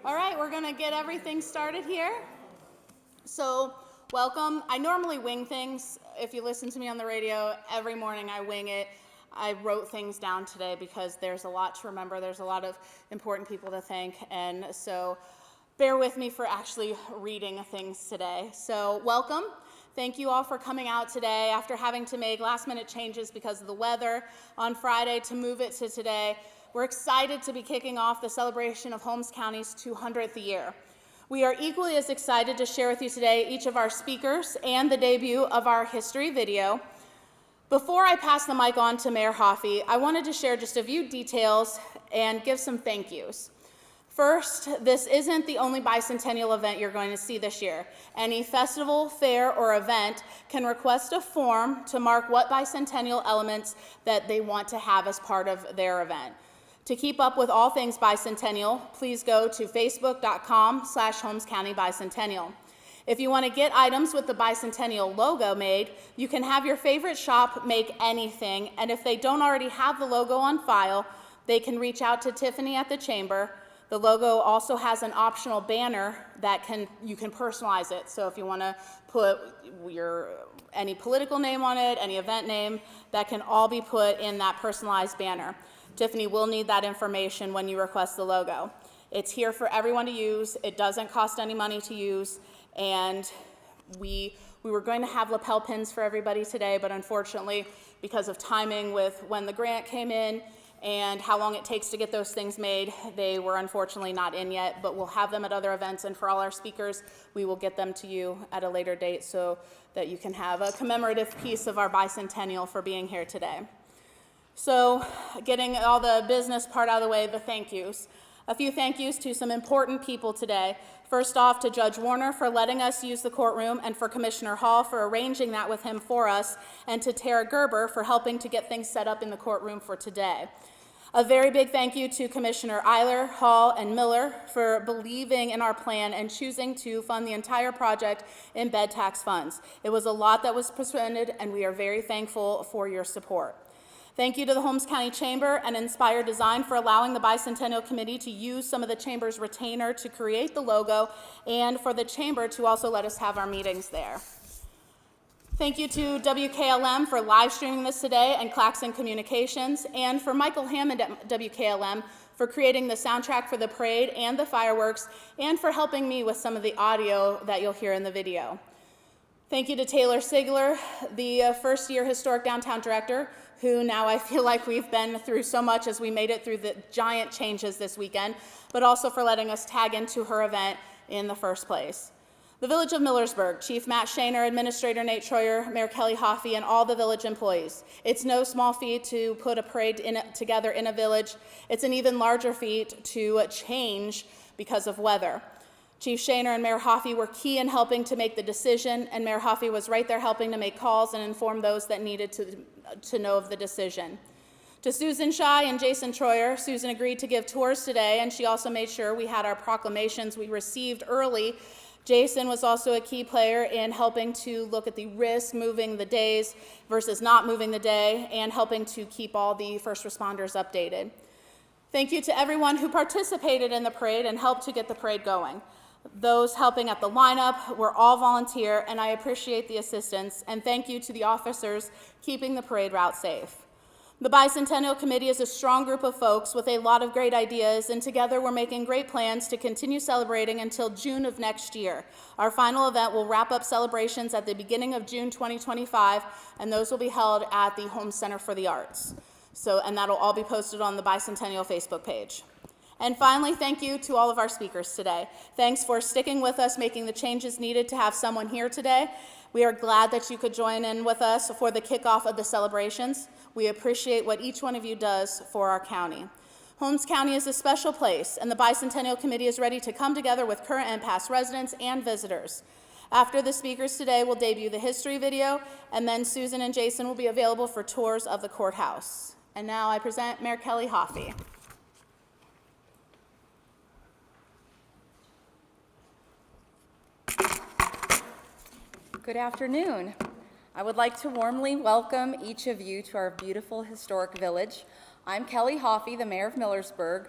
All right, we're going to get everything started here. So, welcome. I normally wing things. If you listen to me on the radio, every morning I wing it. I wrote things down today because there's a lot to remember. There's a lot of important people to thank, and so bear with me for actually reading things today. So, welcome. Thank you all for coming out today after having to make last-minute changes because of the weather on Friday to move it to today. We're excited to be kicking off the celebration of Holmes County's 200th year. We are equally as excited to share with you today each of our speakers and the debut of our history video. Before I pass the mic on to Mayor Hoffee, I wanted to share just a few details and give some thank yous. First, this isn't the only bicentennial event you're going to see this year. Any festival, fair, or event can request a form to mark what bicentennial elements that they want to have as part of their event. To keep up with all things bicentennial, please go to facebook.com/Holmes County Bicentennial. If you want to get items with the bicentennial logo made, you can have your favorite shop make anything, and if they don't already have the logo on file, they can reach out to Tiffany at the chamber. The logo also has an optional banner that you can personalize it. So if you want to put any political name on it, any event name, that can all be put in that personalized banner. Tiffany will need that information when you request the logo. It's here for everyone to use. It doesn't cost any money to use. And we were going to have lapel pins for everybody today, but unfortunately, because of timing with when the grant came in and how long it takes to get those things made, they were unfortunately not in yet, but we'll have them at other events, and for all our speakers, we will get them to you at a later date so that you can have a commemorative piece of our bicentennial for being here today. So, getting all the business part out of the way, the thank yous. A few thank yous to some important people today. First off, to Judge Warner for letting us use the courtroom, and for Commissioner Hall for arranging that with him for us, and to Tara Gerber for helping to get things set up in the courtroom for today. A very big thank you to Commissioner Eiler, Hall, and Miller for believing in our plan and choosing to fund the entire project in bed tax funds. It was a lot that was presented, and we are very thankful for your support. Thank you to the Holmes County Chamber and Inspire Design for allowing the Bicentennial Committee to use some of the Chamber's retainer to create the logo, and for the Chamber to also let us have our meetings there. Thank you to WKLM for live streaming this today, and Claxon Communications, and for Michael Hammond at WKLM for creating the soundtrack for the parade and the fireworks, and for helping me with some of the audio that you'll hear in the video. Thank you to Taylor Sigler, the first-year Historic Downtown Director, who now I feel like we've been through so much as we made it through the giant changes this weekend, but also for letting us tag into her event in the first place. The Village of Millersburg, Chief Matt Shaner, Administrator Nate Troyer, Mayor Kelly Hoffee, and all the village employees. It's no small feat to put a parade together in a village. It's an even larger feat to change because of weather. Chief Shaner and Mayor Hoffee were key in helping to make the decision, and Mayor Hoffee was right there helping to make calls and inform those that needed to know of the decision. To Susan Schei and Jason Troyer, Susan agreed to give tours today, and she also made sure we had our proclamations we received early. Jason was also a key player in helping to look at the risk moving the days versus not moving the day, and helping to keep all the first responders updated. Thank you to everyone who participated in the parade and helped to get the parade going. Those helping at the lineup were all volunteer, and I appreciate the assistance, and thank you to the officers keeping the parade route safe. The Bicentennial Committee is a strong group of folks with a lot of great ideas, and together we're making great plans to continue celebrating until June of next year. Our final event will wrap up celebrations at the beginning of June 2025, and those will be held at the Holmes Center for the Arts. And that'll all be posted on the Bicentennial Facebook page. And finally, thank you to all of our speakers today. Thanks for sticking with us, making the changes needed to have someone here today. We are glad that you could join in with us for the kickoff of the celebrations. We appreciate what each one of you does for our county. Holmes County is a special place, and the Bicentennial Committee is ready to come together with current and past residents and visitors. After the speakers today, we'll debut the history video, and then Susan and Jason will be available for tours of the courthouse. And now I present Mayor Kelly Hoffee. Good afternoon. I would like to warmly welcome each of you to our beautiful historic village. I'm Kelly Hoffee, the mayor of Millersburg.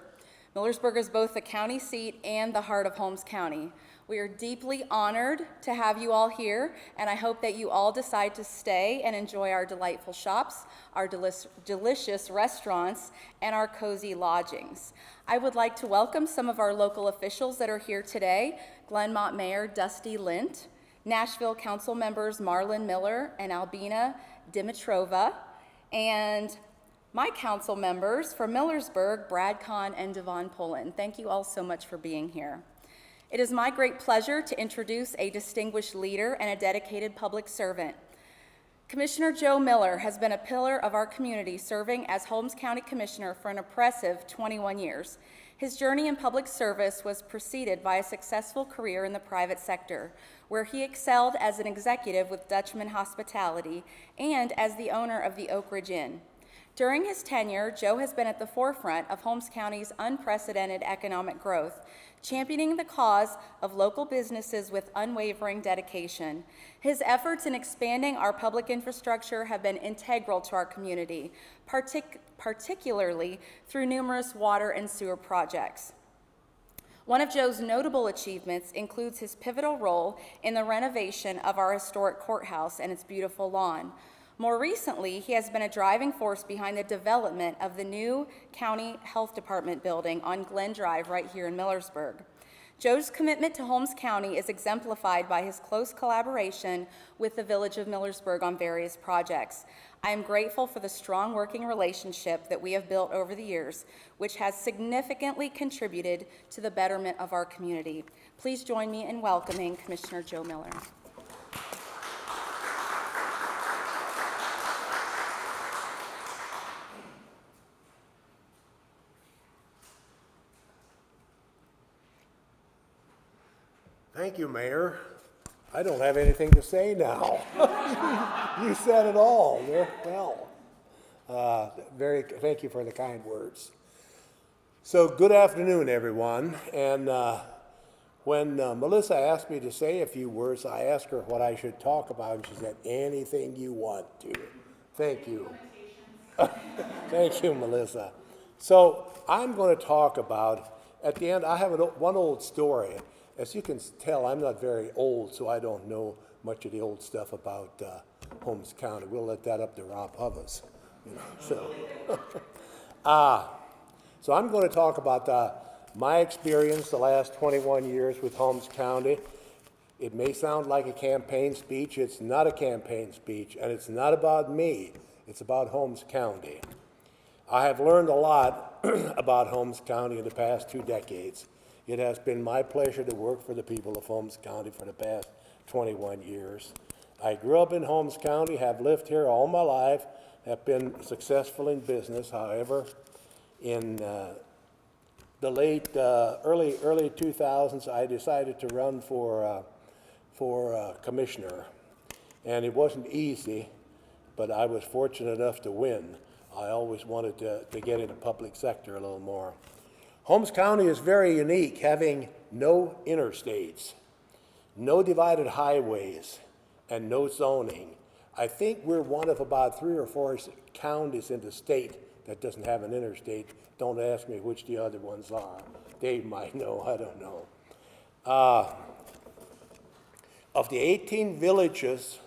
Millersburg is both the county seat and the heart of Holmes County. We are deeply honored to have you all here, and I hope that you all decide to stay and enjoy our delightful shops, our delicious restaurants, and our cozy lodgings. I would like to welcome some of our local officials that are here today: Glenmont Mayor Dusty Lint, Nashville Council members Marlon Miller and Albina Dimitrova, and my council members from Millersburg, Brad Kahn and Devon Pullen. Thank you all so much for being here. It is my great pleasure to introduce a distinguished leader and a dedicated public servant. Commissioner Joe Miller has been a pillar of our community, serving as Holmes County Commissioner for an impressive 21 years. His journey in public service was preceded by a successful career in the private sector, where he excelled as an executive with Dutchman Hospitality and as the owner of the Oak Ridge Inn. During his tenure, Joe has been at the forefront of Holmes County's unprecedented economic growth, championing the cause of local businesses with unwavering dedication. His efforts in expanding our public infrastructure have been integral to our community, particularly through numerous water and sewer projects. One of Joe's notable achievements includes his pivotal role in the renovation of our historic courthouse and its beautiful lawn. More recently, he has been a driving force behind the development of the new County Health Department building on Glen Drive right here in Millersburg. Joe's commitment to Holmes County is exemplified by his close collaboration with the Village of Millersburg on various projects. I am grateful for the strong working relationship that we have built over the years, which has significantly contributed to the betterment of our community. Please join me in welcoming Commissioner Joe Miller. Thank you, Mayor. I don't have anything to say now. You said it all. Well, thank you for the kind words. So, good afternoon, everyone. And when Melissa asked me to say a few words, I asked her what I should talk about, and she said, anything you want to. Thank you. Thank you, Melissa. So, I'm going to talk about, at the end, I have one old story. As you can tell, I'm not very old, so I don't know much of the old stuff about Holmes County. We'll let that up to Rob Hovis. So I'm going to talk about my experience the last 21 years with Holmes County. It may sound like a campaign speech. It's not a campaign speech, and it's not about me. It's about Holmes County. I have learned a lot about Holmes County in the past 2 decades. It has been my pleasure to work for the people of Holmes County for the past 21 years. I grew up in Holmes County, have lived here all my life, have been successful in business. However, in the early 2000s, I decided to run for commissioner. And it wasn't easy, but I was fortunate enough to win. I always wanted to get in the public sector a little more. Holmes County is very unique, having no interstates, no divided highways, and no zoning. I think we're one of about 3 or 4 counties in the state that doesn't have an interstate. Don't ask me which the other ones are. Dave might know, I don't know. Of the 18 villages,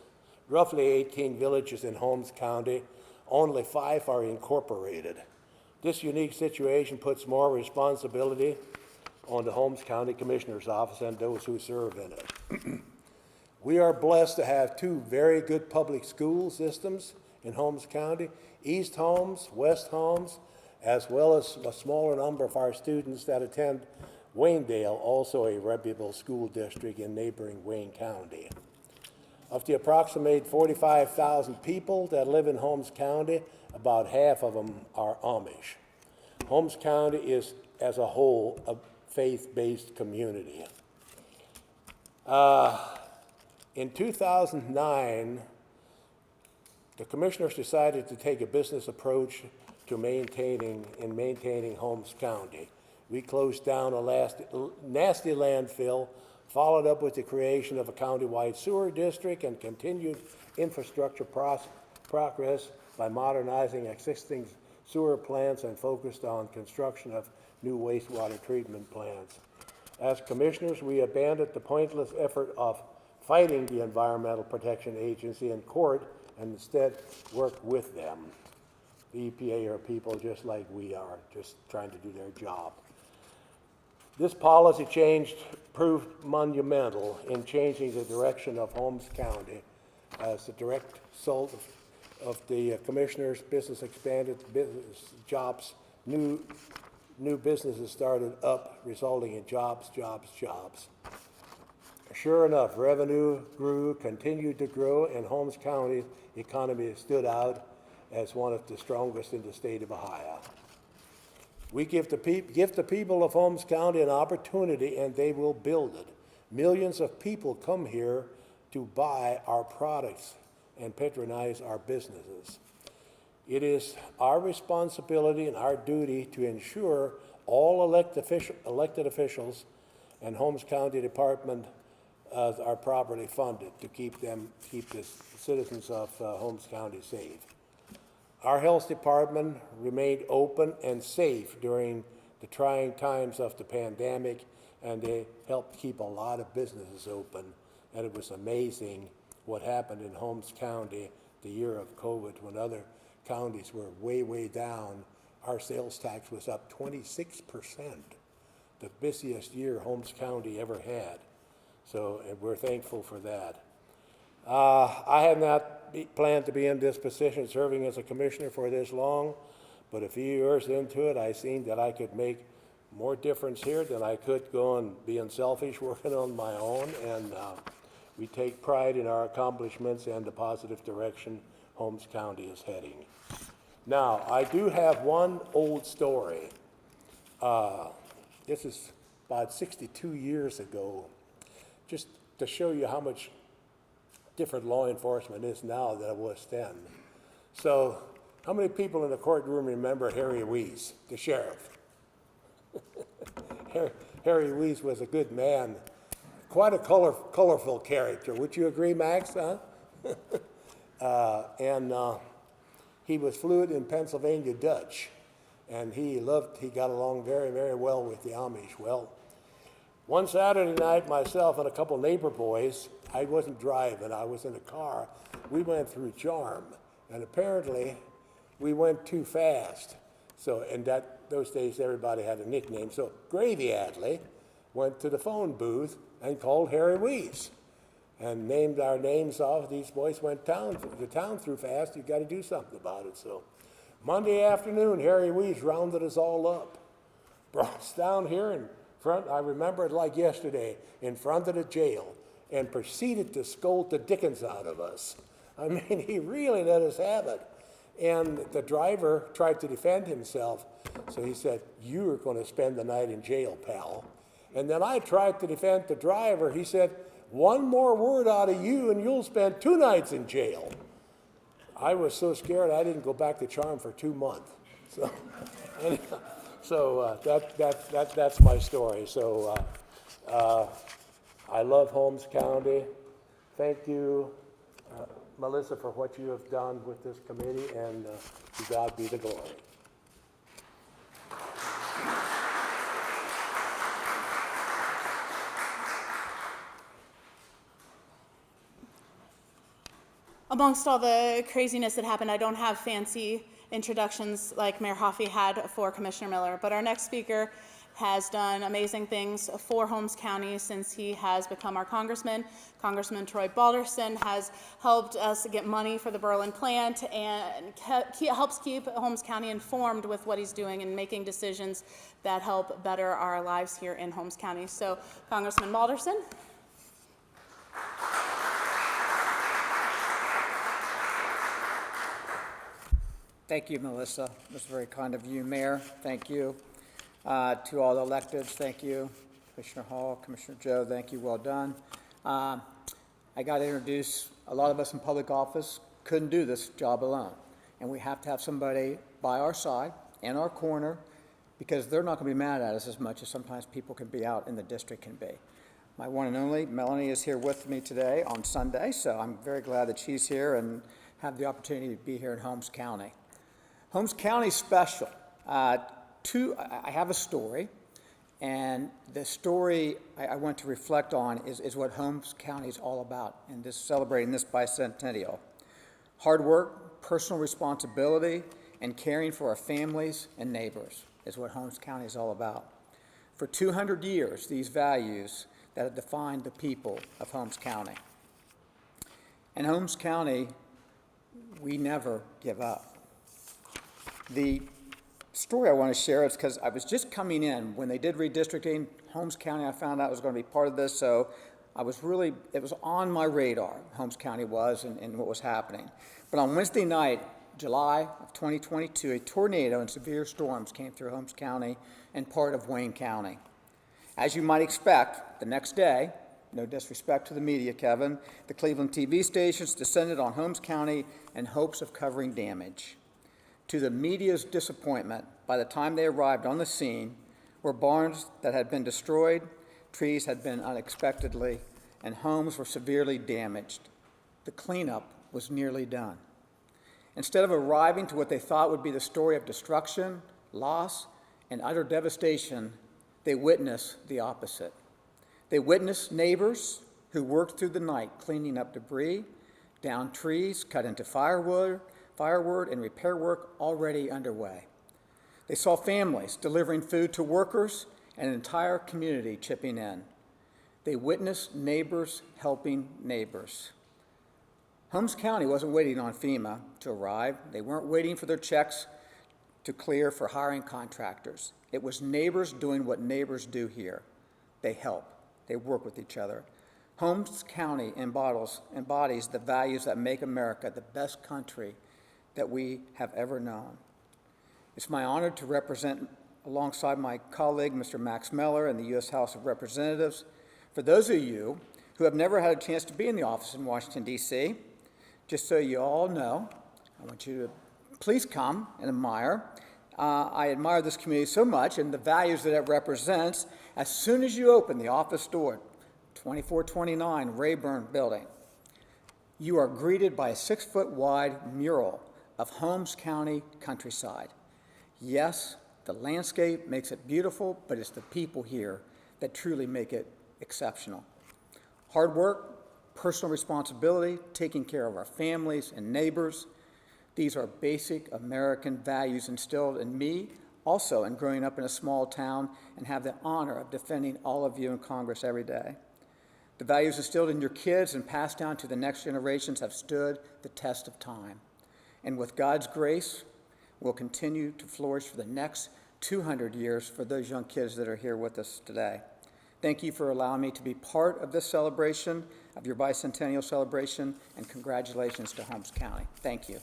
roughly 18 villages in Holmes County, only 5 are incorporated. This unique situation puts more responsibility on the Holmes County Commissioner's Office and those who serve in it. We are blessed to have 2 very good public school systems in Holmes County, East Holmes, West Holmes, as well as a smaller number of our students that attend Waynedale, also a reputable school district in neighboring Wayne County. Of the approximate 45,000 people that live in Holmes County, about half of them are Amish. Holmes County is, as a whole, a faith-based community. In 2009, the commissioners decided to take a business approach to maintaining Holmes County. We closed down a nasty landfill followed up with the creation of a countywide sewer district and continued infrastructure progress by modernizing existing sewer plants and focused on construction of new wastewater treatment plants. As commissioners, we abandoned the pointless effort of fighting the Environmental Protection Agency in court and instead worked with them. The EPA are people just like we are, just trying to do their job. This policy change proved monumental in changing the direction of Holmes County. As a direct result of the commissioners' business expanded, business jobs, new businesses started up, resulting in jobs. Sure enough, revenue grew, continued to grow, and Holmes County's economy stood out as one of the strongest in the state of Ohio. We give the people of Holmes County an opportunity, and they will build it. Millions of people come here to buy our products and patronize our businesses. It is our responsibility and our duty to ensure all elected officials and Holmes County Department are properly funded to keep the citizens of Holmes County safe. Our health department remained open and safe during the trying times of the pandemic, and they helped keep a lot of businesses open. And it was amazing what happened in Holmes County the year of COVID when other counties were way down. Our sales tax was up 26%, the busiest year Holmes County ever had. So and we're thankful for that. I had not planned to be in this position serving as a commissioner for this long, but a few years into it, I seen that I could make more difference here than I could going being selfish, working on my own, and we take pride in our accomplishments and the positive direction Holmes County is heading. Now, I do have one old story. This is about 62 years ago, just to show you how much different law enforcement is now than it was then. So, how many people in the courtroom remember Harry Weiss, the sheriff? Harry Weiss was a good man, quite a colorful character. Would you agree, Max? Huh? He was fluent in Pennsylvania Dutch, and he got along very well with the Amish. Well, one Saturday night, myself and a couple neighbor boys, I wasn't driving, I was in a car, we went through Charm, and apparently we went too fast. So, and those days everybody had a nickname. So Gravy Adley went to the phone booth and called Harry Weiss and named our names off. These boys went to town through fast, you got to do something about it. So Monday afternoon, Harry Weiss rounded us all up, brought us down here in front, I remember it like yesterday, in front of the jail, and proceeded to scold the dickens out of us. I mean, he really let us have it. And the driver tried to defend himself, so he said, "You are going to spend the night in jail, pal." And then I tried to defend the driver. He said, "One more word out of you and you'll spend 2 nights in jail." I was so scared I didn't go back to Charm for 2 months. So, anyhow, that's my story. So I love Holmes County. Thank you, Melissa, for what you have done with this committee, and to God be the glory. Amongst all the craziness that happened, I don't have fancy introductions like Mayor Hoffee had for Commissioner Miller, but our next speaker has done amazing things for Holmes County since he has become our congressman. Congressman Troy Balderson has helped us get money for the Berlin plant and helps keep Holmes County informed with what he's doing and making decisions that help better our lives here in Holmes County. So, Congressman Balderson. Thank you, Melissa. That's very kind of you, Mayor. Thank you. To all the electeds, thank you. Commissioner Hall, Commissioner Joe, thank you. Well done. I got to introduce, a lot of us in public office couldn't do this job alone. And we have to have somebody by our side, in our corner, because they're not going to be mad at us as much as sometimes people can be out in the district can be. My one and only. Melanie is here with me today on Sunday, so I'm very glad that she's here and have the opportunity to be here in Holmes County. Holmes County is special. I have a story, and the story I want to reflect on is what Holmes County is all about in this celebrating this bicentennial. Hard work, personal responsibility, and caring for our families and neighbors is what Holmes County is all about. For 200 years, these values that have defined the people of Holmes County. In Holmes County, we never give up. The story I want to share is because I was just coming in when they did redistricting Holmes County. I found out I was going to be part of this, so it was on my radar, Holmes County was, and what was happening. But on Wednesday night, July of 2022, a tornado and severe storms came through Holmes County and part of Wayne County. As you might expect, the next day, no disrespect to the media, Kevin, the Cleveland TV stations descended on Holmes County in hopes of covering damage. To the media's disappointment, by the time they arrived on the scene, were barns that had been destroyed, trees had been unexpectedly, and homes were severely damaged. The cleanup was nearly done. Instead of arriving to what they thought would be the story of destruction, loss, and utter devastation, they witnessed the opposite. They witnessed neighbors who worked through the night cleaning up debris, downed trees, cut into firewood, and repair work already underway. They saw families delivering food to workers and an entire community chipping in. They witnessed neighbors helping neighbors. Holmes County wasn't waiting on FEMA to arrive. They weren't waiting for their checks to clear for hiring contractors. It was neighbors doing what neighbors do here. They help. They work with each other. Holmes County embodies the values that make America the best country that we have ever known. It's my honor to represent alongside my colleague, Mr. Max Miller, in the U.S. House of Representatives. For those of you who have never had a chance to be in the office in Washington, D.C., just so you all know, I want you to please come and admire. I admire this community so much and the values that it represents. As soon as you open the office door, 2429 Rayburn Building, you are greeted by a 6-foot wide mural of Holmes County countryside. Yes, the landscape makes it beautiful, but it's the people here that truly make it exceptional. Hard work, personal responsibility, taking care of our families and neighbors. These are basic American values instilled in me, also in growing up in a small town and have the honor of defending all of you in Congress every day. The values instilled in your kids and passed down to the next generations have stood the test of time. And with God's grace, will continue to flourish for the next 200 years for those young kids that are here with us today. Thank you for allowing me to be part of this celebration, of your bicentennial celebration, and congratulations to Holmes County. Thank you.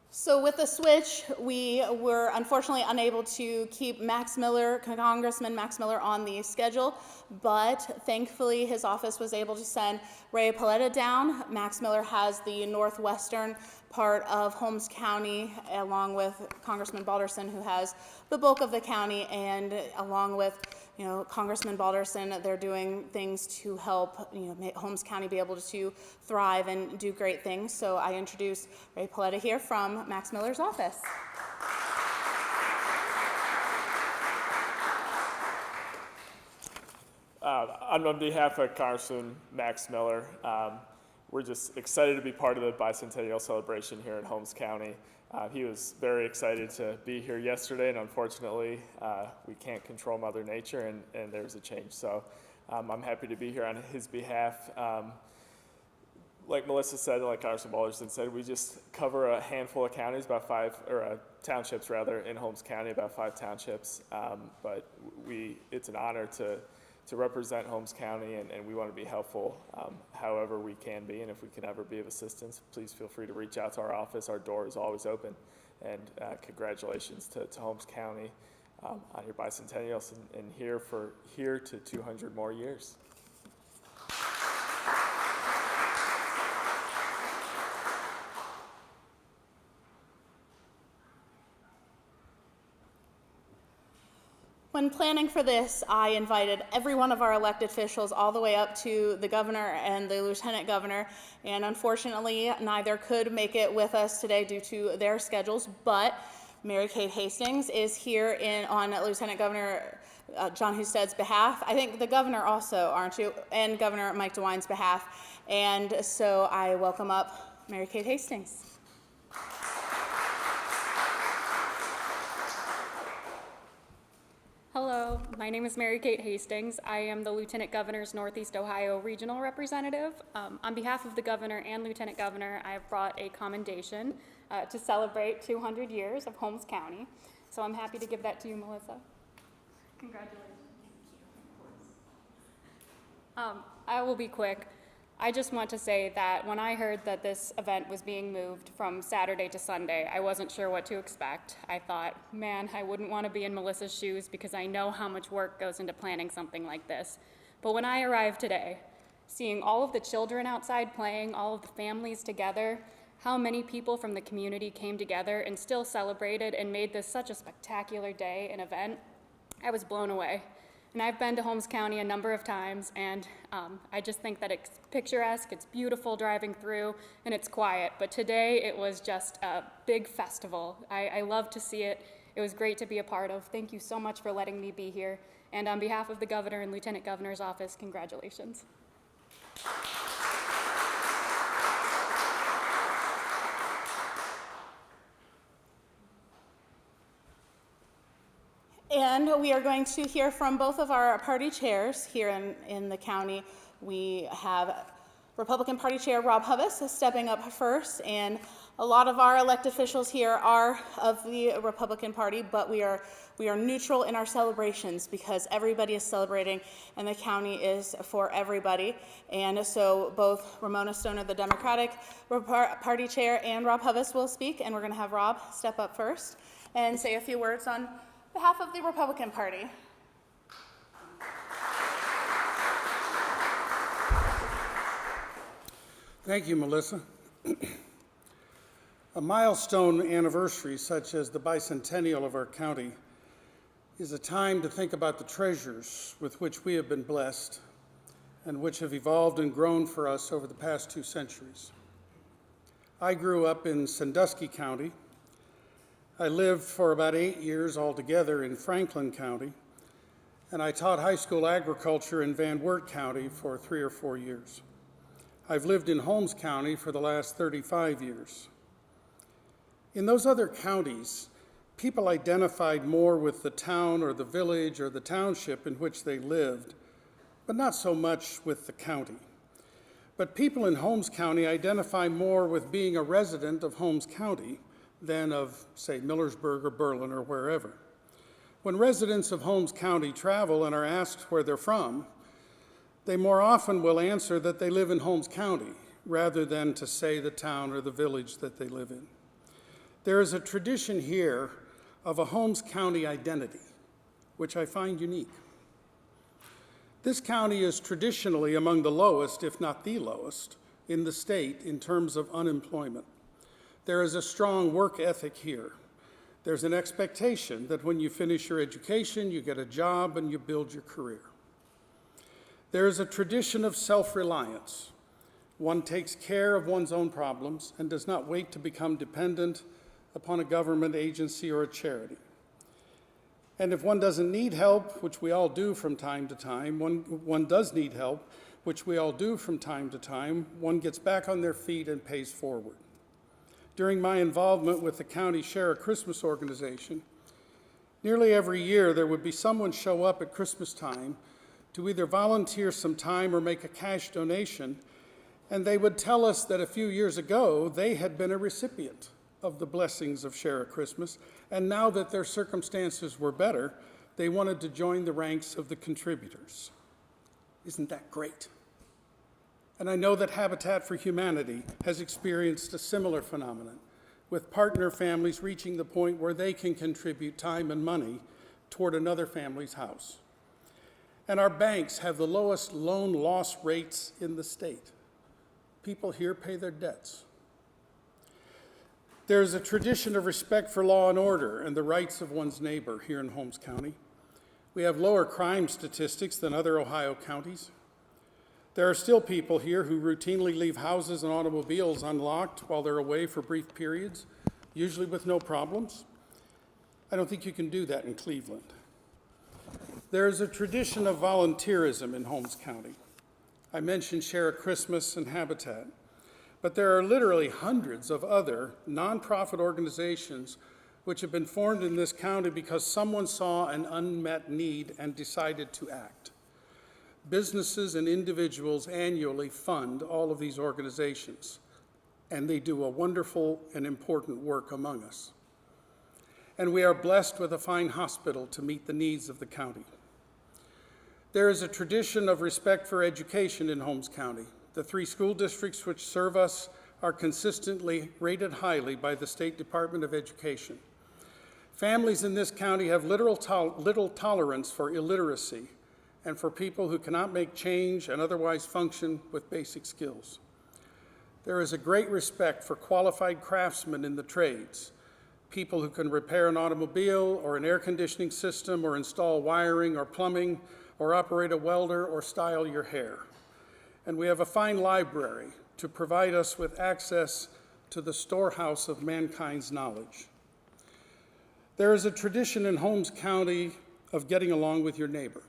So with the switch, we were unfortunately unable to keep Congressman Max Miller on the schedule, but thankfully his office was able to send Paoletta down. Max Miller has the northwestern part of Holmes County, along with Congressman Balderson, who has the bulk of the county, and along with Congressman Balderson, they're doing things to help make Holmes County be able to thrive and do great things. So I introduce Paoletta here from Max Miller's office. On behalf of Congressman Max Miller, we're just excited to be part of the bicentennial celebration here in Holmes County. He was very excited to be here yesterday, and unfortunately, we can't control Mother Nature, and there's a change. So I'm happy to be here on his behalf. Like Melissa said, like Congressman Balderson said, we just cover a handful of counties, townships rather, in Holmes County, about 5 townships. But it's an honor to represent Holmes County, and we want to be helpful however we can be, and if we can ever be of assistance, please feel free to reach out to our office. Our door is always open, and congratulations to Holmes County on your bicentennials and here to 200 more years. When planning for this, I invited every one of our elected officials all the way up to the governor and the lieutenant governor, and unfortunately, neither could make it with us today due to their schedules, but Mary Kate Hastings is here on Lieutenant Governor John Husted's behalf. I think the governor also, aren't you? And Governor Mike DeWine's behalf. And so I welcome up Mary Kate Hastings. Hello, my name is Mary Kate Hastings. I am the Lieutenant Governor's Northeast Ohio Regional Representative. On behalf of the Governor and Lieutenant Governor, I have brought a commendation to celebrate 200 years of Holmes County. So I'm happy to give that to you, Melissa. Congratulations. I will be quick. I just want to say that when I heard that this event was being moved from Saturday to Sunday, I wasn't sure what to expect. I thought, man, I wouldn't want to be in Melissa's shoes because I know how much work goes into planning something like this. But when I arrived today, seeing all of the children outside playing, all of the families together, how many people from the community came together and still celebrated and made this such a spectacular day and event, I was blown away. And I've been to Holmes County a number of times, and I just think that it's picturesque, it's beautiful driving through, and it's quiet. But today, it was just a big festival. I love to see it. It was great to be a part of. Thank you so much for letting me be here. And on behalf of the Governor and Lieutenant Governor's office, congratulations. And we are going to hear from both of our party chairs here in the county. We have Republican Party Chair Rob Hovis stepping up first, and a lot of our elected officials here are of the Republican Party, but we are neutral in our celebrations because everybody is celebrating and the county is for everybody. And so both Ramona Stoner, the Democratic Party Chair, and Rob Hovis will speak, and we're going to have Rob step up first and say a few words on behalf of the Republican Party. Thank you, Melissa. A milestone anniversary such as the bicentennial of our county is a time to think about the treasures with which we have been blessed and which have evolved and grown for us over the past 2 centuries. I grew up in Sandusky County. I lived for about 8 years altogether in Franklin County, and I taught high school agriculture in Van Wert County for 3 or 4 years. I've lived in Holmes County for the last 35 years. In those other counties, people identified more with the town or the village or the township in which they lived, but not so much with the county. But people in Holmes County identify more with being a resident of Holmes County than of, say, Millersburg or Berlin or wherever. When residents of Holmes County travel and are asked where they're from, they more often will answer that they live in Holmes County rather than to say the town or the village that they live in. There is a tradition here of a Holmes County identity, which I find unique. This county is traditionally among the lowest, if not the lowest, in the state in terms of unemployment. There is a strong work ethic here. There's an expectation that when you finish your education, you get a job and you build your career. There is a tradition of self-reliance. One takes care of one's own problems and does not wait to become dependent upon a government agency or a charity. And if one doesn't need help, which we all do from time to time, one does need help, which we all do from time to time, one gets back on their feet and pays forward. During my involvement with the County Share a Christmas organization, nearly every year there would be someone show up at Christmas time to either volunteer some time or make a cash donation, and they would tell us that a few years ago they had been a recipient of the blessings of Share a Christmas, and now that their circumstances were better, they wanted to join the ranks of the contributors. Isn't that great? And I know that Habitat for Humanity has experienced a similar phenomenon, with partner families reaching the point where they can contribute time and money toward another family's house. And our banks have the lowest loan loss rates in the state. People here pay their debts. There is a tradition of respect for law and order and the rights of one's neighbor here in Holmes County. We have lower crime statistics than other Ohio counties. There are still people here who routinely leave houses and automobiles unlocked while they're away for brief periods, usually with no problems. I don't think you can do that in Cleveland. There is a tradition of volunteerism in Holmes County. I mentioned Share a Christmas and Habitat, but there are literally hundreds of other nonprofit organizations which have been formed in this county because someone saw an unmet need and decided to act. Businesses and individuals annually fund all of these organizations, and they do a wonderful and important work among us. And we are blessed with a fine hospital to meet the needs of the county. There is a tradition of respect for education in Holmes County. The 3 school districts which serve us are consistently rated highly by the State Department of Education. Families in this county have little tolerance for illiteracy and for people who cannot make change and otherwise function with basic skills. There is a great respect for qualified craftsmen in the trades, people who can repair an automobile or an air conditioning system or install wiring or plumbing or operate a welder or style your hair. And we have a fine library to provide us with access to the storehouse of mankind's knowledge. There is a tradition in Holmes County of getting along with your neighbor.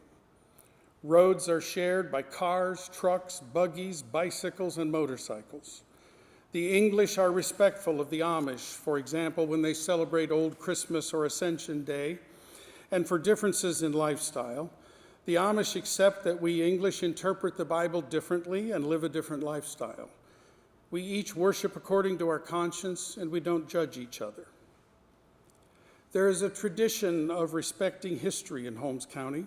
Roads are shared by cars, trucks, buggies, bicycles, and motorcycles. The English are respectful of the Amish, for example, when they celebrate Old Christmas or Ascension Day, and for differences in lifestyle. The Amish accept that we English interpret the Bible differently and live a different lifestyle. We each worship according to our conscience, and we don't judge each other. There is a tradition of respecting history in Holmes County.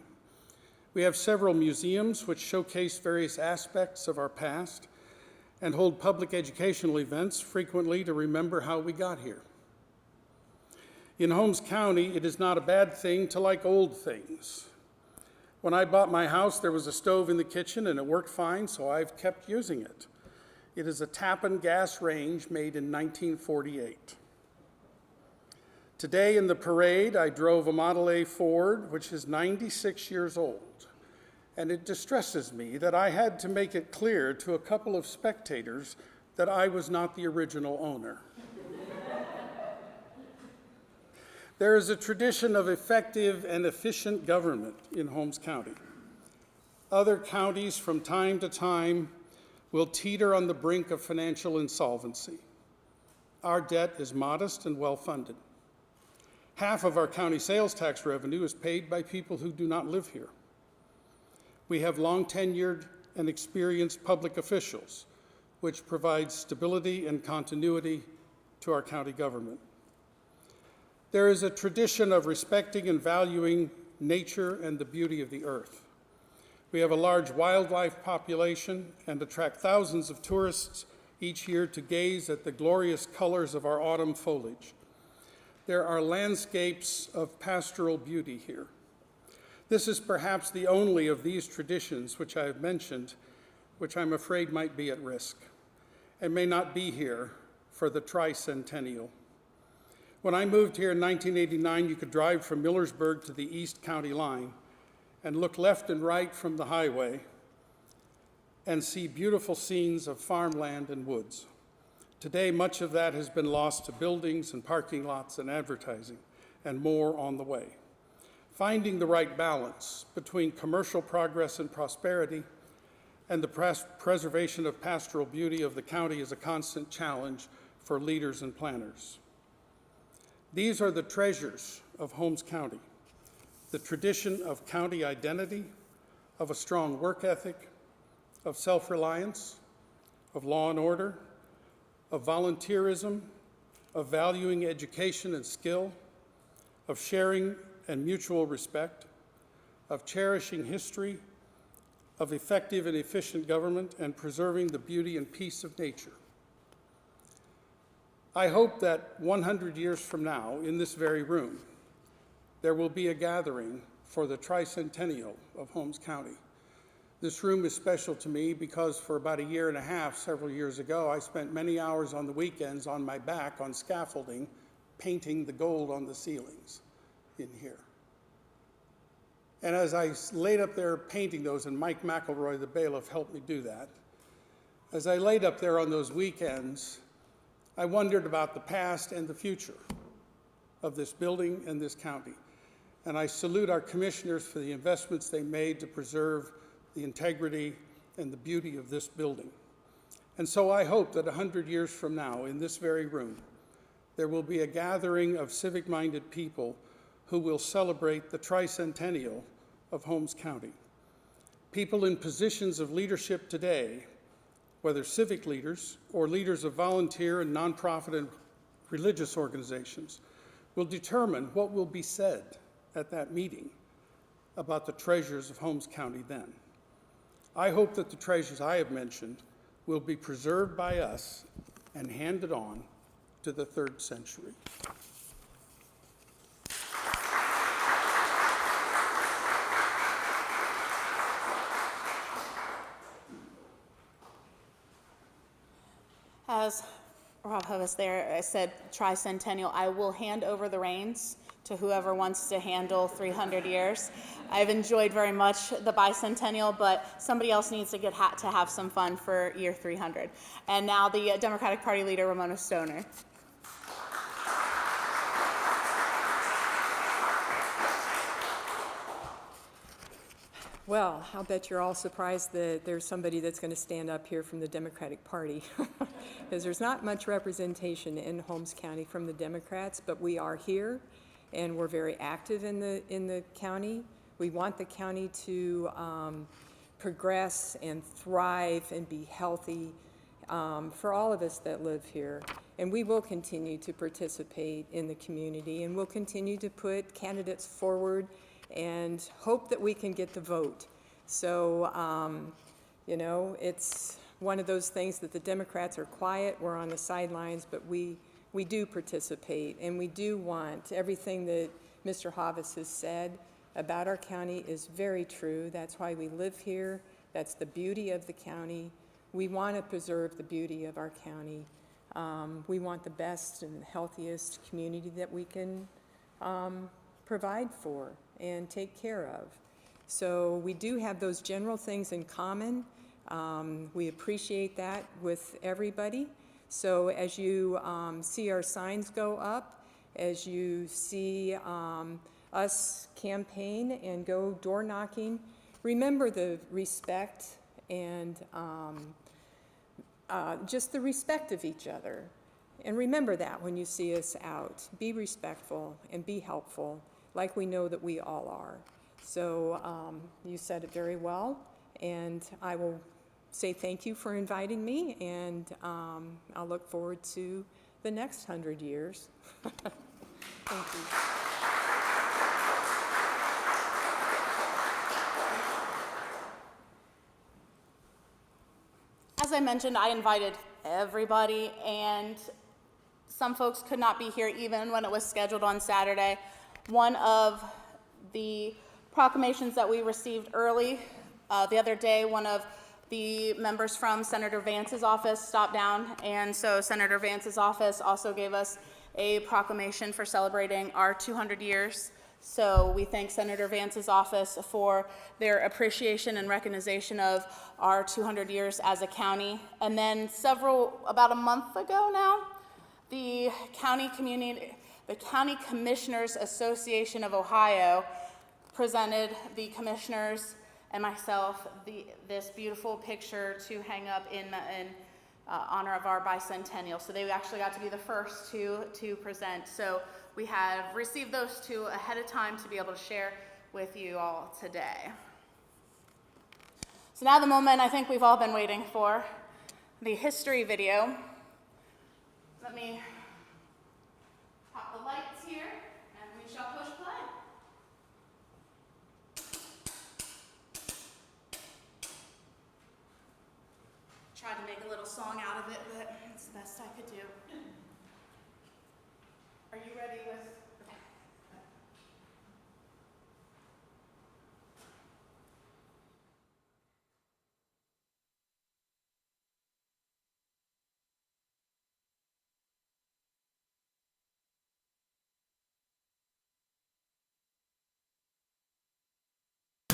We have several museums which showcase various aspects of our past and hold public educational events frequently to remember how we got here. In Holmes County, it is not a bad thing to like old things. When I bought my house, there was a stove in the kitchen and it worked fine, so I've kept using it. It is a Tappan gas range made in 1948. Today in the parade, I drove a Model A Ford, which is 96 years old. And it distresses me that I had to make it clear to a couple of spectators that I was not the original owner. There is a tradition of effective and efficient government in Holmes County. Other counties from time to time will teeter on the brink of financial insolvency. Our debt is modest and well-funded. Half of our county sales tax revenue is paid by people who do not live here. We have long-tenured and experienced public officials, which provides stability and continuity to our county government. There is a tradition of respecting and valuing nature and the beauty of the earth. We have a large wildlife population and attract thousands of tourists each year to gaze at the glorious colors of our autumn foliage. There are landscapes of pastoral beauty here. This is perhaps the only of these traditions which I have mentioned, which I'm afraid might be at risk and may not be here for the Tricentennial. When I moved here in 1989, you could drive from Millersburg to the East County line and look left and right from the highway and see beautiful scenes of farmland and woods. Today, much of that has been lost to buildings and parking lots and advertising, and more on the way. Finding the right balance between commercial progress and prosperity and the preservation of pastoral beauty of the county is a constant challenge for leaders and planners. These are the treasures of Holmes County, the tradition of county identity, of a strong work ethic, of self-reliance, of law and order, of volunteerism, of valuing education and skill, of sharing and mutual respect, of cherishing history, of effective and efficient government, and preserving the beauty and peace of nature. I hope that 100 years from now, in this very room, there will be a gathering for the Tricentennial of Holmes County. This room is special to me because for about a year and a half, several years ago, I spent many hours on the weekends on my back on scaffolding, painting the gold on the ceilings in here. And as I laid up there painting those, and Mike McElroy, the bailiff, helped me do that, as I laid up there on those weekends, I wondered about the past and the future of this building and this county. And I salute our commissioners for the investments they made to preserve the integrity and the beauty of this building. And so I hope that 100 years from now, in this very room, there will be a gathering of civic-minded people who will celebrate the Tricentennial of Holmes County. People in positions of leadership today, whether civic leaders or leaders of volunteer and nonprofit and religious organizations, will determine what will be said at that meeting about the treasures of Holmes County then. I hope that the treasures I have mentioned will be preserved by us and handed on to the third century. As Rob Hovis there said, Tricentennial, I will hand over the reins to whoever wants to handle 300 years. I've enjoyed very much the Bicentennial, but somebody else needs to get to have some fun for year 300. And now the Democratic Party leader, Ramona Stoner. Well, I'll bet you're all surprised that there's somebody that's going to stand up here from the Democratic Party, because there's not much representation in Holmes County from the Democrats, but we are here, and we're very active in the county. We want the county to progress and thrive and be healthy for all of us that live here. And we will continue to participate in the community, and we'll continue to put candidates forward and hope that we can get the vote. So, you know, it's one of those things that the Democrats are quiet, we're on the sidelines, but we do participate, and we do want everything that Mr. Hovis has said about our county is very true. That's why we live here. That's the beauty of the county. We want to preserve the beauty of our county. We want the best and healthiest community that we can provide for and take care of. So we do have those general things in common. We appreciate that with everybody. So as you see our signs go up, as you see us campaign and go door knocking, remember the respect and just the respect of each other. And remember that when you see us out. Be respectful and be helpful, like we know that we all are. So you said it very well, and I will say thank you for inviting me, and I'll look forward to the next 100 years. Thank you. As I mentioned, I invited everybody, and some folks could not be here even when it was scheduled on Saturday. One of the proclamations that we received early the other day, one of the members from Senator Vance's office stopped down, and so Senator Vance's office also gave us a proclamation for celebrating our 200 years. So we thank Senator Vance's office for their appreciation and recognition of our 200 years as a county. And then about a month ago now, the County Commissioners Association of Ohio presented the commissioners and myself this beautiful picture to hang up in honor of our bicentennial. So they actually got to be the first to present. So we have received those two ahead of time to be able to share with you all today. So now the moment I think we've all been waiting for, the history video. Let me pop the lights here, and we shall push play. Tried to make a little song out of it, but it's the best I could do. Are you ready with?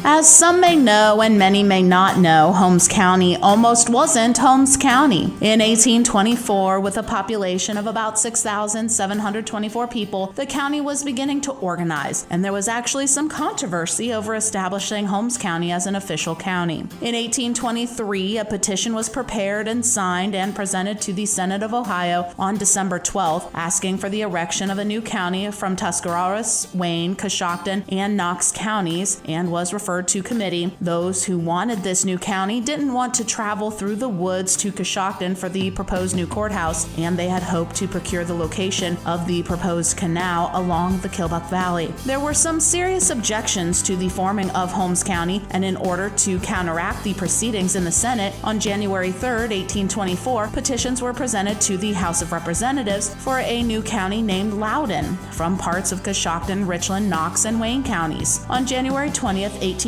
As some may know and many may not know, Holmes County almost wasn't Holmes County. In 1824, with a population of about 6,724 people, the county was beginning to organize, and there was actually some controversy over establishing Holmes County as an official county. In 1823, a petition was prepared and signed and presented to the Senate of Ohio on December 12th, asking for the erection of a new county from Tuscarawas, Wayne, Coshocton, and Knox counties, and was referred to committee. Those who wanted this new county didn't want to travel through the woods to Coshocton for the proposed new courthouse, and they had hoped to procure the location of the proposed canal along the Killbuck Valley. There were some serious objections to the forming of Holmes County, and in order to counteract the proceedings in the Senate, on January 3rd, 1824, petitions were presented to the House of Representatives for a new county named Loudoun from parts of Coshocton, Richland, Knox, and Wayne counties. On January 20th, 1824,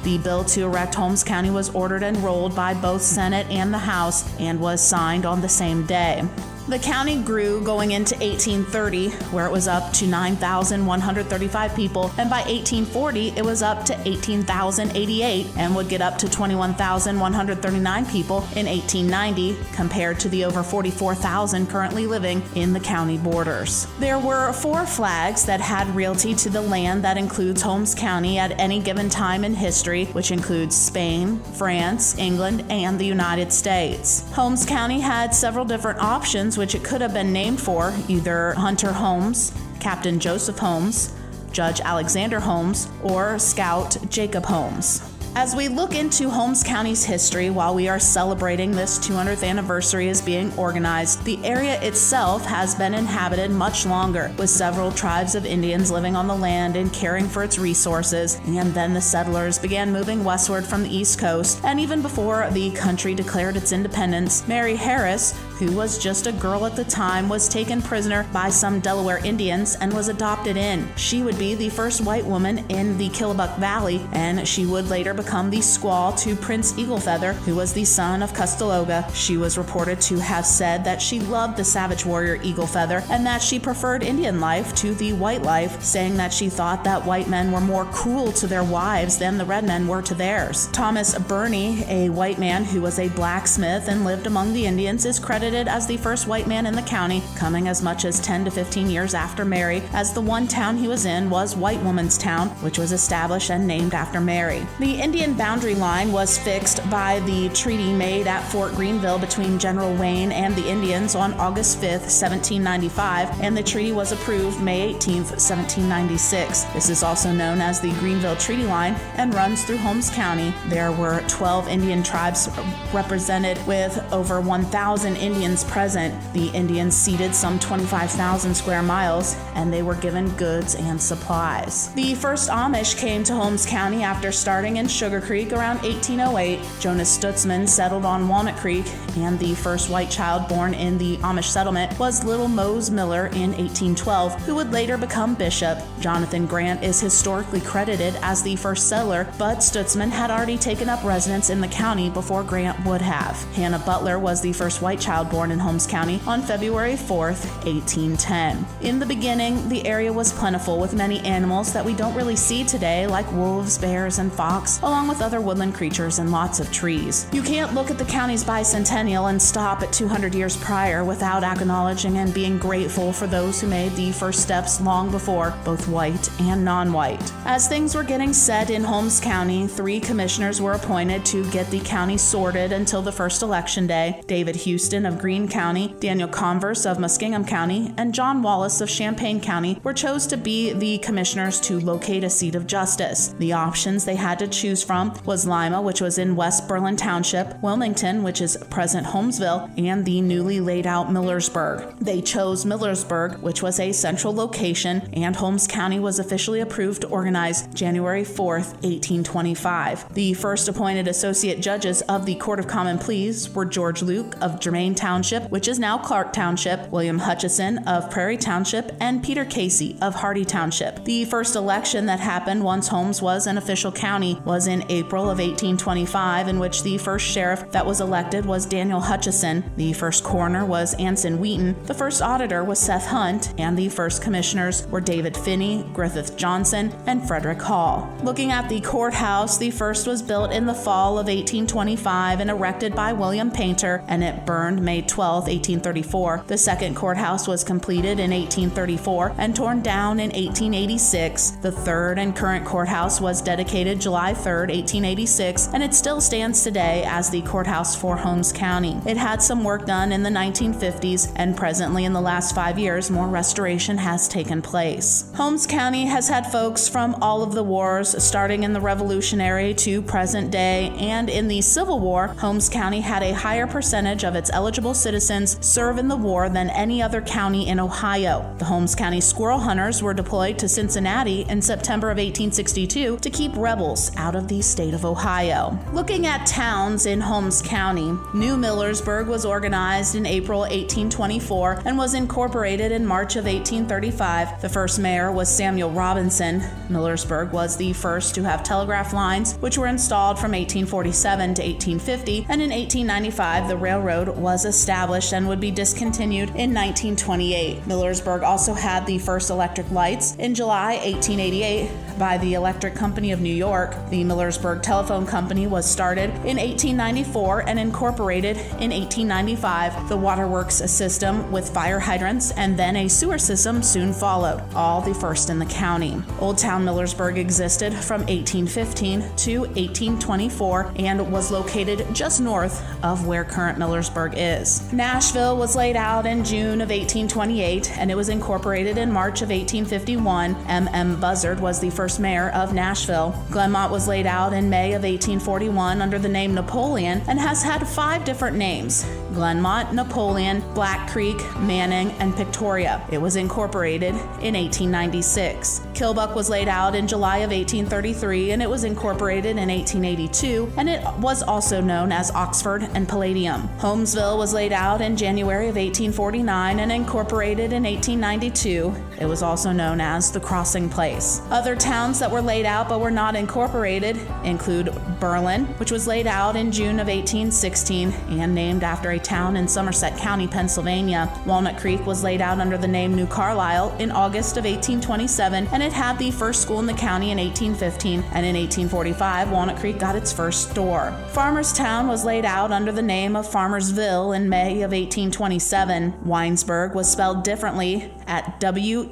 the bill to erect Holmes County was ordered and rolled by both Senate and the House and was signed on the same day. The county grew going into 1830, where it was up to 9,135 people, and by 1840 it was up to 18,088 and would get up to 21,139 people in 1890, compared to the over 44,000 currently living in the county borders. There were 4 flags that had realty to the land that includes Holmes County at any given time in history, which includes Spain, France, England, and the United States. Holmes County had several different options which it could have been named for, either Hunter Holmes, Captain Joseph Holmes, Judge Alexander Holmes, or Scout Jacob Holmes. As we look into Holmes County's history while we are celebrating this 200th anniversary as being organized, the area itself has been inhabited much longer, with several tribes of Indians living on the land and caring for its resources, and then the settlers began moving westward from the East Coast, and even before the country declared its independence, Mary Harris, who was just a girl at the time, was taken prisoner by some Delaware Indians and was adopted in. She would be the first white woman in the Killbuck Valley, and she would later become the squaw to Prince Eaglefeather, who was the son of Custeloga. She was reported to have said that she loved the savage warrior Eaglefeather and that she preferred Indian life to the white life, saying that she thought that white men were more cruel to their wives than the red men were to theirs. Thomas Burney, a white man who was a blacksmith and lived among the Indians, is credited as the first white man in the county, coming as much as 10 to 15 years after Mary, as the one town he was in was White Woman's Town, which was established and named after Mary. The Indian boundary line was fixed by the treaty made at Fort Greenville between General Wayne and the Indians on August 5th, 1795, and the treaty was approved May 18th, 1796. This is also known as the Greenville Treaty Line and runs through Holmes County. There were 12 Indian tribes represented with over 1,000 Indians present. The Indians ceded some 25,000 square miles, and they were given goods and supplies. The first Amish came to Holmes County after starting in Sugar Creek around 1808. Jonas Stutzman settled on Walnut Creek, and the first white child born in the Amish settlement was little Mose Miller in 1812, who would later become bishop. Jonathan Grant is historically credited as the first settler, but Stutzman had already taken up residence in the county before Grant would have. Hannah Butler was the first white child born in Holmes County on February 4th, 1810. In the beginning, the area was plentiful with many animals that we don't really see today, like wolves, bears, and fox, along with other woodland creatures and lots of trees. You can't look at the county's bicentennial and stop at 200 years prior without acknowledging and being grateful for those who made the first steps long before, both white and non-white. As things were getting set in Holmes County, 3 commissioners were appointed to get the county sorted until the first election day. David Houston of Greene County, Daniel Converse of Muskingum County, and John Wallace of Champaign County were chosen to be the commissioners to locate a seat of justice. The options they had to choose from was Lima, which was in West Berlin Township, Wilmington, which is present Holmesville, and the newly laid out Millersburg. They chose Millersburg, which was a central location, and Holmes County was officially approved to organize January 4th, 1825. The first appointed associate judges of the Court of Common Pleas were George Luke of Germain Township, which is now Clark Township, William Hutchison of Prairie Township, and Peter Casey of Hardy Township. The first election that happened once Holmes was an official county was in April of 1825, in which the first sheriff that was elected was Daniel Hutchison, the first coroner was Anson Wheaton, the first auditor was Seth Hunt, and the first commissioners were David Finney, Griffith Johnson, and Frederick Hall. Looking at the courthouse, the first was built in the fall of 1825 and erected by William Painter, and it burned May 12, 1834. The second courthouse was completed in 1834 and torn down in 1886. The third and current courthouse was dedicated July 3, 1886, and it still stands today as the courthouse for Holmes County. It had some work done in the 1950s, and presently in the last 5 years, more restoration has taken place. Holmes County has had folks from all of the wars, starting in the Revolutionary to present day, and in the Civil War, Holmes County had a higher percentage of its eligible citizens serve in the war than any other county in Ohio. The Holmes County squirrel hunters were deployed to Cincinnati in September of 1862 to keep rebels out of the state of Ohio. Looking at towns in Holmes County, New Millersburg was organized in April 1824 and was incorporated in March of 1835. The first mayor was Samuel Robinson. Millersburg was the first to have telegraph lines, which were installed from 1847 to 1850, and in 1895 the railroad was established and would be discontinued in 1928. Millersburg also had the first electric lights in July 1888 by the Electric Company of New York. The Millersburg Telephone Company was started in 1894 and incorporated in 1895. The waterworks system with fire hydrants and then a sewer system soon followed, all the first in the county. Old Town Millersburg existed from 1815 to 1824 and was located just north of where current Millersburg is. Nashville was laid out in June of 1828 and it was incorporated in March of 1851. M.M. Buzzard was the first mayor of Nashville. Glenmont was laid out in May of 1841 under the name Napoleon and has had 5 different names: Glenmont, Napoleon, Black Creek, Manning, and Victoria. It was incorporated in 1896. Kilbuck was laid out in July of 1833 and it was incorporated in 1882, and it was also known as Oxford and Palladium. Holmesville was laid out in January of 1849 and incorporated in 1892. It was also known as the Crossing Place. Other towns that were laid out but were not incorporated include Berlin, which was laid out in June of 1816 and named after a town in Somerset County, Pennsylvania. Walnut Creek was laid out under the name New Carlisle in August of 1827, and it had the first school in the county in 1815, and in 1845 Walnut Creek got its first store. Farmerstown was laid out under the name of Farmersville in May of 1827. Winesburg was spelled differently at Weinsberg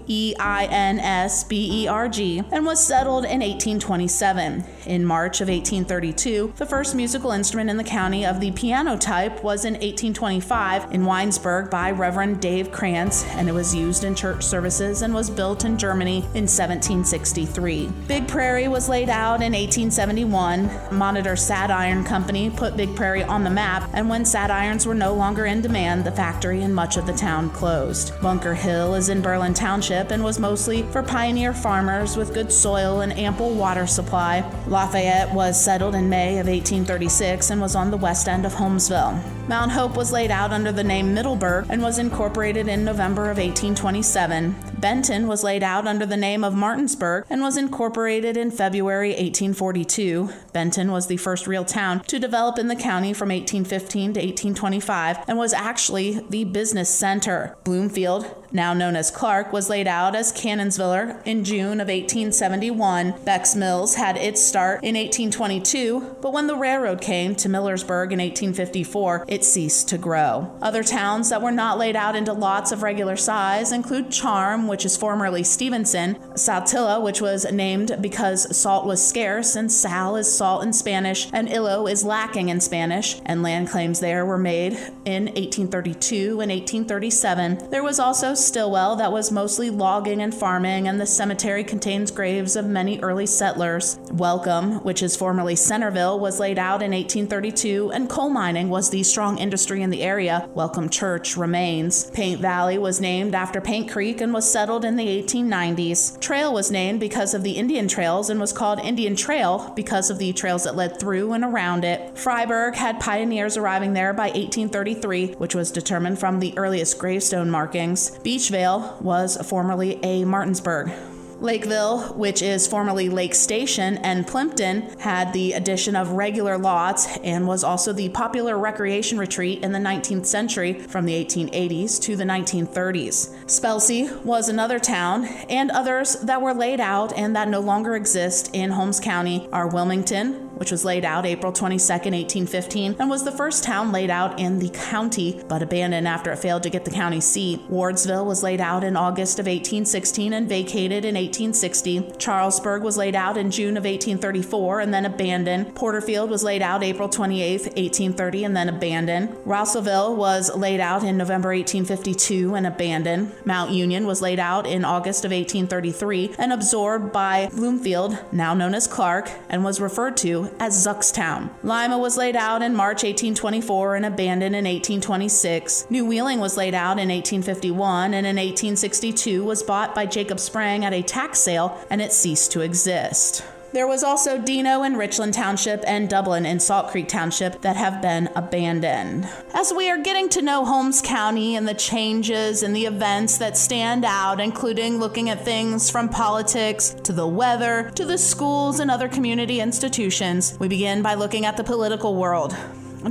and was settled in 1827. In March of 1832, the first musical instrument in the county of the piano type was in 1825 in Weinsberg by Reverend Dave Krantz, and it was used in church services and was built in Germany in 1763. Big Prairie was laid out in 1871. Monitor Satiron Company put Big Prairie on the map, and when satirons were no longer in demand, the factory and much of the town closed. Bunker Hill is in Berlin Township and was mostly for pioneer farmers with good soil and ample water supply. Lafayette was settled in May of 1836 and was on the west end of Holmesville. Mount Hope was laid out under the name Middleburg and was incorporated in November of 1827. Benton was laid out under the name of Martinsburg and was incorporated in February 1842. Benton was the first real town to develop in the county from 1815 to 1825 and was actually the business center. Bloomfield, now known as Clark, was laid out as Cannonsville in June of 1871. Beck's Mills had its start in 1822, but when the railroad came to Millersburg in 1854, it ceased to grow. Other towns that were not laid out into lots of regular size include Charm, which is formerly Stevenson, Saltillo, which was named because salt was scarce, and sal is salt in Spanish, and illo is lacking in Spanish, and land claims there were made in 1832 and 1837. There was also Stillwell, well that was mostly logging and farming, and the cemetery contains graves of many early settlers. Welcome, which is formerly Centerville, was laid out in 1832, and coal mining was the strong industry in the area. Welcome Church remains. Paint Valley was named after Paint Creek and was settled in the 1890s. Trail was named because of the Indian trails and was called Indian Trail because of the trails that led through and around it. Freiburg had pioneers arriving there by 1833, which was determined from the earliest gravestone markings. Beachvale was formerly a Martinsburg. Lakeville, which is formerly Lake Station, and Plimpton had the addition of regular lots and was also the popular recreation retreat in the 19th century from the 1880s to the 1930s. Spelsey was another town, and others that were laid out and that no longer exist in Holmes County are Wilmington, which was laid out April 22nd, 1815, and was the first town laid out in the county, but abandoned after it failed to get the county seat. Wardsville was laid out in August of 1816 and vacated in 1860. Charlesburg was laid out in June of 1834 and then abandoned. Porterfield was laid out April 28th, 1830, and then abandoned. Russellville was laid out in November 1852 and abandoned. Mount Union was laid out in August of 1833 and absorbed by Bloomfield, now known as Clark, and was referred to as Zuckstown. Lima was laid out in March 1824 and abandoned in 1826. New Wheeling was laid out in 1851 and in 1862 was bought by Jacob Sprang at a tax sale, and it ceased to exist. There was also Dino in Richland Township and Dublin in Salt Creek Township that have been abandoned. As we are getting to know Holmes County and the changes and the events that stand out, including looking at things from politics to the weather to the schools and other community institutions, we begin by looking at the political world.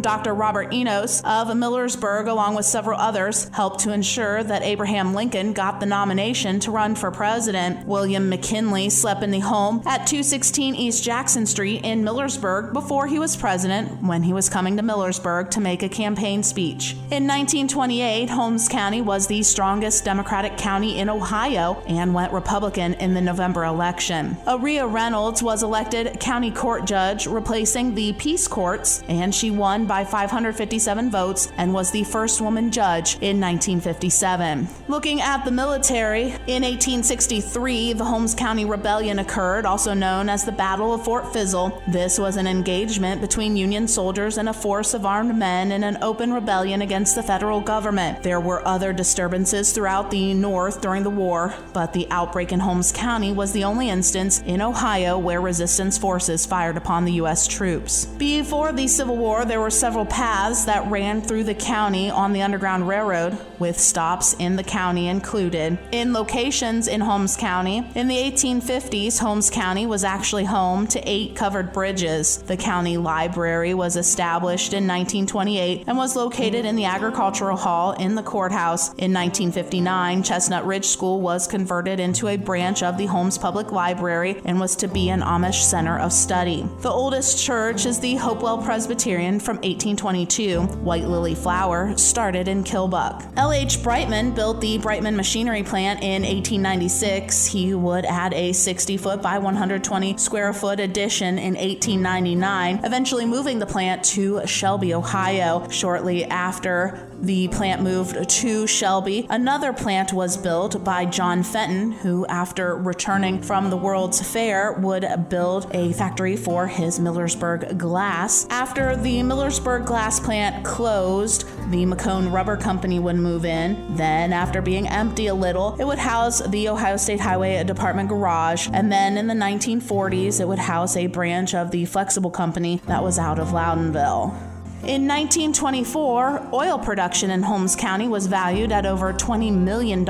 Dr. Robert Enos of Millersburg, along with several others, helped to ensure that Abraham Lincoln got the nomination to run for president. William McKinley slept in the home at 216 East Jackson Street in Millersburg before he was president when he was coming to Millersburg to make a campaign speech. In 1928, Holmes County was the strongest Democratic county in Ohio and went Republican in the November election. Aria Reynolds was elected county court judge, replacing the peace courts, and she won by 557 votes and was the first woman judge in 1957. Looking at the military, in 1863, the Holmes County Rebellion occurred, also known as the Battle of Fort Fizzle. This was an engagement between Union soldiers and a force of armed men in an open rebellion against the federal government. There were other disturbances throughout the North during the war, but the outbreak in Holmes County was the only instance in Ohio where resistance forces fired upon the U.S. troops. Before the Civil War, there were several paths that ran through the county on the Underground Railroad, with stops in the county included. In locations in Holmes County, in the 1850s, Holmes County was actually home to 8 covered bridges. The county library was established in 1928 and was located in the Agricultural Hall in the courthouse. In 1959, Chestnut Ridge School was converted into a branch of the Holmes Public Library and was to be an Amish center of study. The oldest church is the Hopewell Presbyterian from 1822. White Lily Flower started in Kilbuck. L.H. Brightman built the Brightman Machinery Plant in 1896. He would add a 60-foot by 120 square foot addition in 1899, eventually moving the plant to Shelby, Ohio. Shortly after the plant moved to Shelby, another plant was built by John Fenton, who, after returning from the World's Fair, would build a factory for his Millersburg Glass. After the Millersburg Glass plant closed, the McCone Rubber Company would move in. Then, after being empty a little, it would house the Ohio State Highway Department garage. And then in the 1940s, it would house a branch of the Flexible Company that was out of Loudonville. In 1924, oil production in Holmes County was valued at over $20 million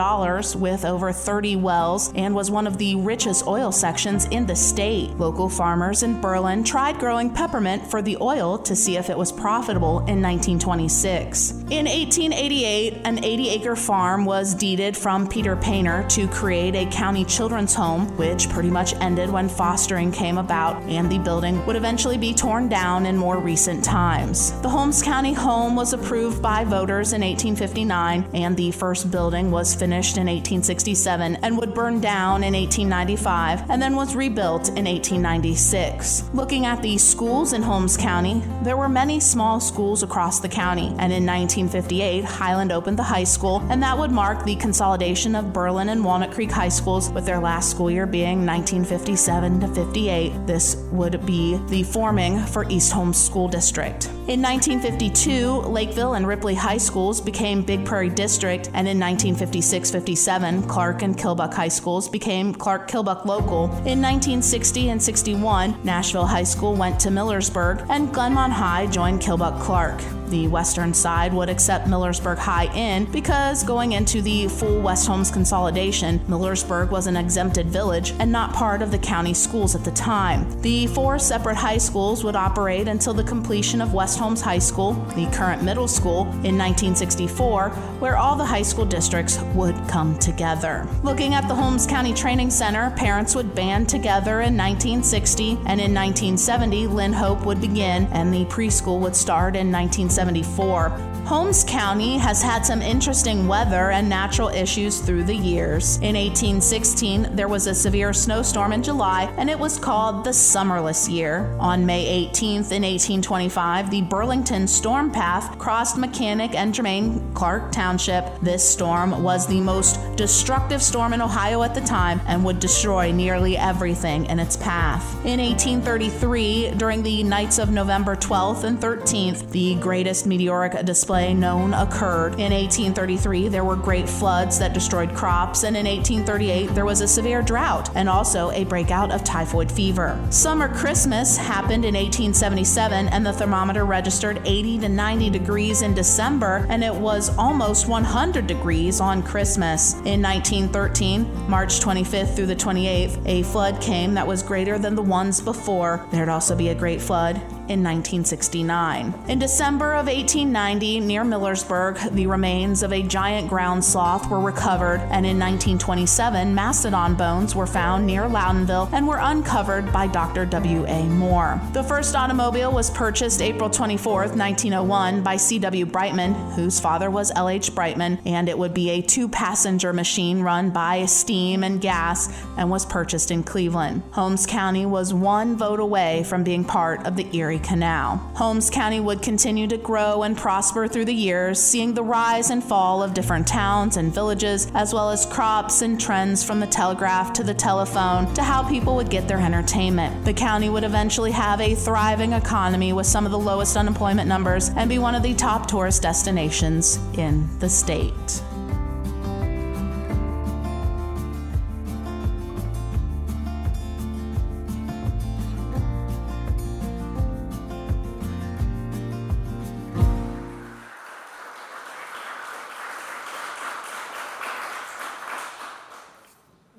with over 30 wells and was one of the richest oil sections in the state. Local farmers in Berlin tried growing peppermint for the oil to see if it was profitable in 1926. In 1888, an 80-acre farm was deeded from Peter Painter to create a county children's home, which pretty much ended when fostering came about, and the building would eventually be torn down in more recent times. The Holmes County home was approved by voters in 1859, and the first building was finished in 1867 and would burn down in 1895 and then was rebuilt in 1896. Looking at the schools in Holmes County, there were many small schools across the county, and in 19 1958, Highland opened the high school, and that would mark the consolidation of Berlin and Walnut Creek high schools, with their last school year being 1957 to 58. This would be the forming for East Holmes School District. In 1952, Lakeville and Ripley high schools became Big Prairie District, and in 1956-57, Clark and Kilbuck high schools became Clark-Kilbuck Local. In 1960 and 61, Nashville High School went to Millersburg, and Glenmont High joined Kilbuck-Clark. The western side would accept Millersburg High in because going into the full West Holmes consolidation, Millersburg was an exempted village and not part of the county schools at the time. The 4 separate high schools would operate until the completion of West Holmes High School, the current middle school, in 1964, where all the high school districts would come together. Looking at the Holmes County Training Center, parents would band together in 1960, and in 1970, Lynn Hope would begin, and the preschool would start in 1974. Holmes County has had some interesting weather and natural issues through the years. In 1816, there was a severe snowstorm in July, and it was called the Summerless Year. On May 18th in 1825, the Burlington storm path crossed Mechanic and Germain Clark Township. This storm was the most destructive storm in Ohio at the time and would destroy nearly everything in its path. In 1833, during the nights of November 12th and 13th, the greatest meteoric display known occurred. In 1833, there were great floods that destroyed crops, and in 1838, there was a severe drought and also a breakout of typhoid fever. Summer Christmas happened in 1877, and the thermometer registered 80 to 90 degrees in December, and it was almost 100 degrees on Christmas. In 1913, March 25th through the 28th, a flood came that was greater than the ones before. There'd also be a great flood in 1969. In December of 1890, near Millersburg, the remains of a giant ground sloth were recovered, and in 1927, mastodon bones were found near Loudonville and were uncovered by Dr. W.A. Moore. The first automobile was purchased April 24th, 1901 by C.W. Brightman, whose father was L.H. Brightman, and it would be a 2-passenger machine run by steam and gas and was purchased in Cleveland. Holmes County was 1 vote away from being part of the Erie Canal. Holmes County would continue to grow and prosper through the years, seeing the rise and fall of different towns and villages, as well as crops and trends from the telegraph to the telephone to how people would get their entertainment. The county would eventually have a thriving economy with some of the lowest unemployment numbers and be one of the top tourist destinations in the state.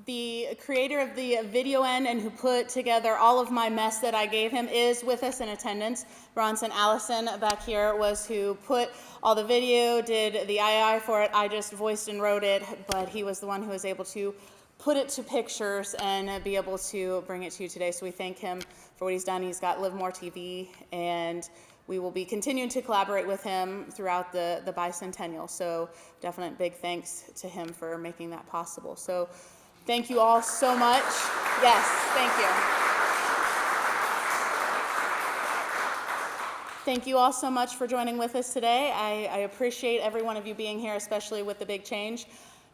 The creator of the video end and who put together all of my mess that I gave him is with us in attendance. Bronson Allison back here was who put all the video, did the II for it. I just voiced and wrote it, but he was the one who was able to put it to pictures and be able to bring it to you today. So we thank him for what he's done. He's got Live More TV, and we will be continuing to collaborate with him throughout the Bicentennial. So definite big thanks to him for making that possible. So thank you all so much. Yes, thank you. Thank you all so much for joining with us today. I appreciate every one of you being here, especially with the big change.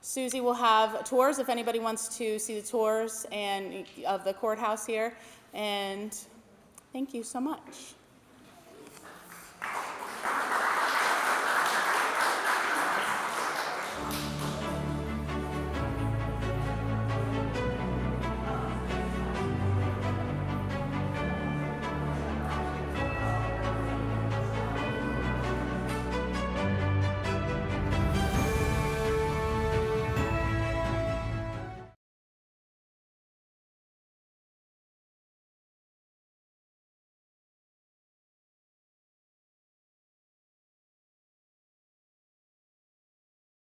Susie will have tours if anybody wants to see the tours and of the courthouse here. And thank you so much.